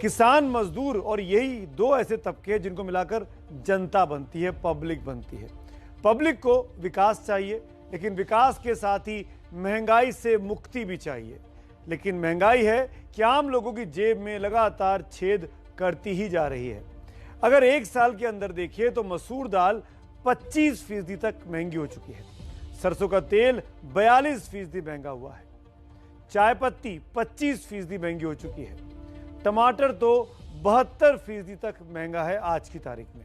किसान, मजदूर और यही दो ऐसे तबके जिनको मिलाकर जनता बनती है, पब्लिक बनती है। पब्लिक को विकास चाहिए, लेकिन विकास के साथ ही महंगाई से मुक्ति भी चाहिए। लेकिन महंगाई है कि आम लोगों की जेब में लगातार छेद करती ही जा रही है। अगर एक साल के अंदर देखिए तो मसूर दाल 25% तक महंगी हो चुकी है, सरसों का तेल 42% महंगा हुआ है, चाय पत्ती 25% महंगी हो चुकी है, टमाटर तो 72% तक महंगा है आज की तारीख में।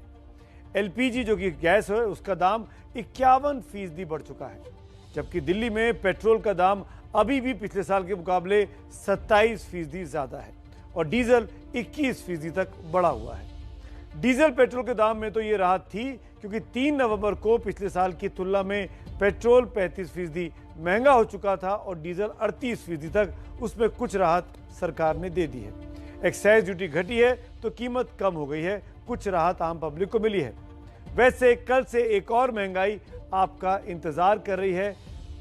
एलपीजी जो कि गैस है उसका दाम 51% बढ़ चुका है, जबकि दिल्ली में पेट्रोल का दाम अभी भी पिछले साल के मुकाबले 27% ज्यादा है और डीजल 21% तक बढ़ा हुआ है। डीजल पेट्रोल के दाम में तो ये राहत थी क्योंकि 3 नवंबर को पिछले साल की तुलना में पेट्रोल 35% महंगा हो चुका था और डीजल 38% तक, उसमें कुछ राहत सरकार ने दे दी है। एक्साइज ड्यूटी घटी है तो कीमत कम हो गई है, कुछ राहत आम पब्लिक को मिली है। वैसे कल से एक और महंगाई आपका इंतजार कर रही है।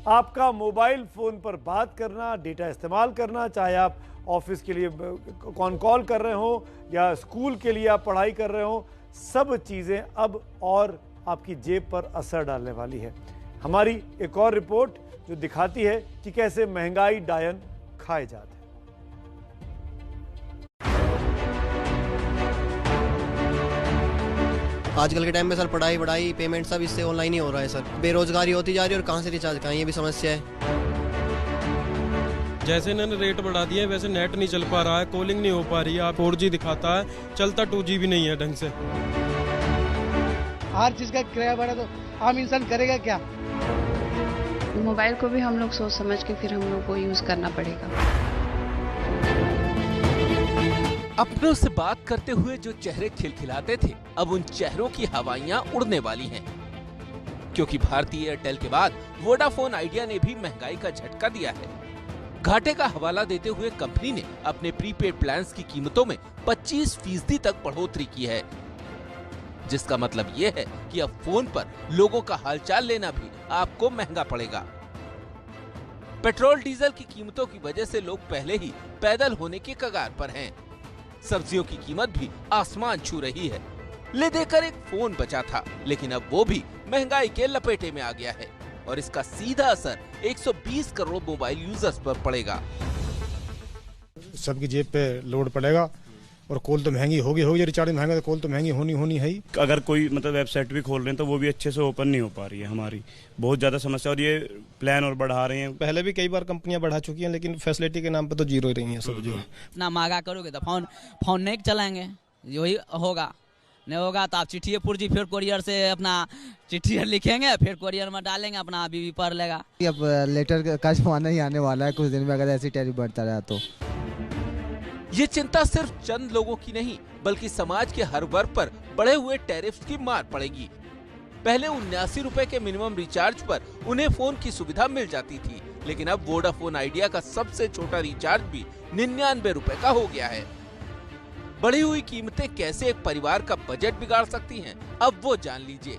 आपका मोबाइल फोन पर बात करना, डेटा इस्तेमाल करना, चाहे आप ऑफिस के लिए कॉल कर रहे हो या स्कूल के लिए आप पढ़ाई कर रहे हो, सब चीज़ें अब और आपकी जेब पर असर डालने वाली है। हमारी एक और रिपोर्ट जो दिखाती है कि कैसे महंगाई डायन खाए जाते हैं। आजकल के टाइम में सर पढ़ाई पेमेंट सब इससे ऑनलाइन ही हो रहा है सर। बेरोजगारी होती जा रही है और कहाँ से रिचार्ज करें, ये भी समस्या है। जैसे इन्होंने रेट बढ़ा दिए वैसे नेट नहीं चल पा रहा है, कॉलिंग नहीं हो पा रही है। आप 4G दिखाता है, चलता 2G भी नहीं है ढंग से। हर चीज का किराया बढ़ा तो आम इंसान करेगा क्या। मोबाइल को भी हम लोग सोच समझ के फिर हम लोग को यूज करना पड़ेगा। अपनों से बात करते हुए जो चेहरे खिलखिलाते थे, अब उन चेहरों की हवाइयां उड़ने वाली हैं, क्योंकि भारतीय एयरटेल के बाद वोडाफोन आइडिया ने भी महंगाई का झटका दिया है। घाटे का हवाला देते हुए कंपनी ने अपने प्रीपेड प्लान्स की कीमतों में 25% तक बढ़ोतरी की है, जिसका मतलब ये है कि अब फोन पर लोगों का हालचाल लेना भी आपको महंगा पड़ेगा। पेट्रोल डीजल की कीमतों की वजह से लोग पहले ही पैदल होने के कगार पर हैं। सब्जियों की कीमत भी आसमान छू रही है। ले देकर एक फोन बचा था, लेकिन अब वो भी महंगाई के लपेटे में आ गया है और इसका सीधा असर 120 करोड़ मोबाइल यूजर्स पर पड़ेगा। सबकी जेब पे लोड पड़ेगा और कॉल तो महंगी होगी, रिचार्ज महंगा तो कॉल तो महंगी होनी है ही। अगर कोई मतलब वेबसाइट भी खोल रहे हैं तो वो भी अच्छे से ओपन नहीं हो पा रही है, हमारी बहुत ज्यादा समस्या। और ये प्लान और बढ़ा रहे हैं, पहले भी कई बार कंपनियां बढ़ा चुकी हैं, लेकिन फैसिलिटी के नाम पे तो जीरो ही रही हैं सब। जो इतना महंगा करोगे तो फोन नहीं चलाएंगे, यही होगा। नहीं होगा तो आप चिट्ठी पुर्जी फिर कोरियर से अपना चिट्ठी लिखेंगे, फिर कोरियर में डालेंगे, अपना बीवी पढ़ लेगा। अब लेटर का जमाना ही आने वाला है कुछ दिन में, अगर ऐसी टैरिफ बढ़ता रहा तो। ये चिंता सिर्फ चंद लोगों की नहीं, बल्कि समाज के हर वर्ग पर बढ़े हुए टैरिफ की मार पड़ेगी। पहले 79 रुपए के मिनिमम रिचार्ज पर उन्हें फोन की सुविधा मिल जाती थी, लेकिन अब वोडाफोन आइडिया का सबसे छोटा रिचार्ज भी 99 रुपए का हो गया है। बढ़ी हुई कीमतें कैसे एक परिवार का बजट बिगाड़ सकती हैं, अब वो जान लीजिए।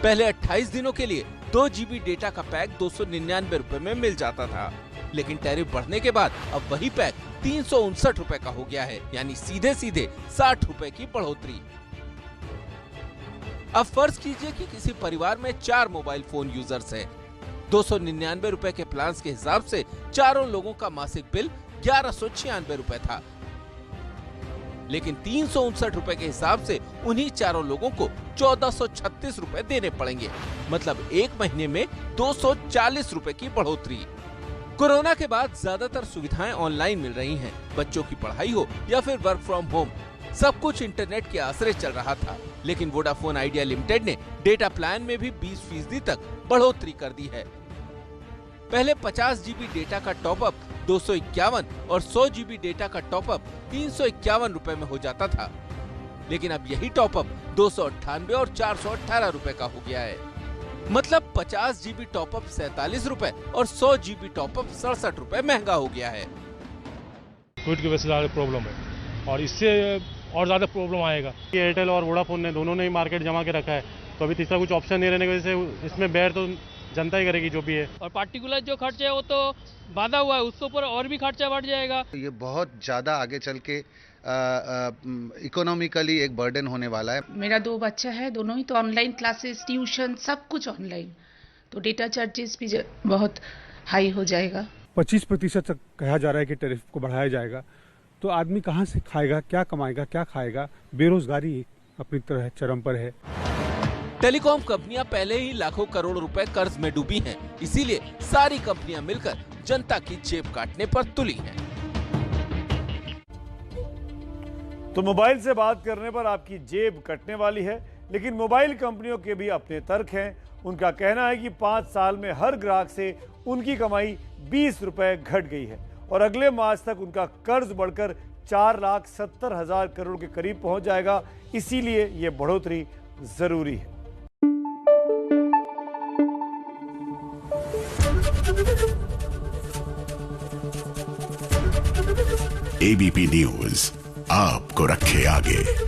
पहले 28 दिनों के लिए 2 GB डेटा का पैक 299 रुपए में मिल जाता था, लेकिन टैरिफ बढ़ने के बाद अब वही पैक 359 रुपए का हो गया है, यानी सीधे 60 रुपए की बढ़ोतरी। अब फर्ज कीजिए कि किसी परिवार में 4 मोबाइल फोन यूजर्स हैं। 299 रुपए के प्लान के हिसाब से चारों लोगों का मासिक बिल 1196 रुपए था, लेकिन 359 रुपए के हिसाब से उन्हीं चारों लोगों को 1436 रुपए देने पड़ेंगे। मतलब एक महीने में 240 रुपए की बढ़ोतरी। कोरोना के बाद ज्यादातर सुविधाएं ऑनलाइन मिल रही हैं। बच्चों की पढ़ाई हो या फिर वर्क फ्रॉम होम, सब कुछ इंटरनेट के आसरे चल रहा था, लेकिन वोडाफोन आइडिया लिमिटेड ने डेटा प्लान में भी 20% तक बढ़ोतरी कर दी है। पहले 50 GB डेटा का टॉपअप 251 और 100 GB डेटा का टॉपअप 351 रुपए में हो जाता था, लेकिन अब यही टॉपअप 298 और 418 रुपए का हो गया है। मतलब 50 GB टॉपअप 47 रुपए और 100 GB टॉपअप 67 रुपए महंगा हो गया है। कोविड की वजह से ज्यादा प्रॉब्लम है और इससे और ज्यादा प्रॉब्लम आएगा। एयरटेल और वोडाफोन ने दोनों ने ही मार्केट जमा के रखा है, तो अभी तीसरा कुछ ऑप्शन नहीं रहने की वजह से इसमें बेर तो जनता ही करेगी जो भी है। और पार्टिकुलर जो खर्च है वो तो बाधा हुआ है, उसके ऊपर और भी खर्चा बढ़ जाएगा। ये बहुत ज़्यादा आगे चल के इकोनॉमिकली एक बर्डन होने वाला है। मेरा 2 बच्चा है, दोनों ही तो ऑनलाइन क्लासेस, ट्यूशन, सब कुछ ऑनलाइन, तो डेटा चार्जेस भी बहुत हाई हो जाएगा। 25% तक कहा जा रहा है कि टैरिफ को बढ़ाया जाएगा, तो आदमी कहाँ से खाएगा, क्या कमाएगा, क्या खाएगा? बेरोजगारी अपनी तरह चरम पर है। टेलीकॉम कंपनियां पहले ही लाखों करोड़ रुपए कर्ज में डूबी हैं, इसीलिए सारी कंपनियां मिलकर जनता की जेब काटने पर तुली हैं। तो मोबाइल से बात करने पर आपकी जेब कटने वाली है, लेकिन मोबाइल कंपनियों के भी अपने तर्क हैं। उनका कहना है कि 5 साल में हर ग्राहक से उनकी कमाई 20 रुपए घट गई है और अगले मार्च तक उनका कर्ज बढ़कर 4,70,000 करोड़ के करीब पहुंच जाएगा। इसीलिए ये बढ़ोतरी जरूरी है। एबीपी न्यूज आपको रखे आगे।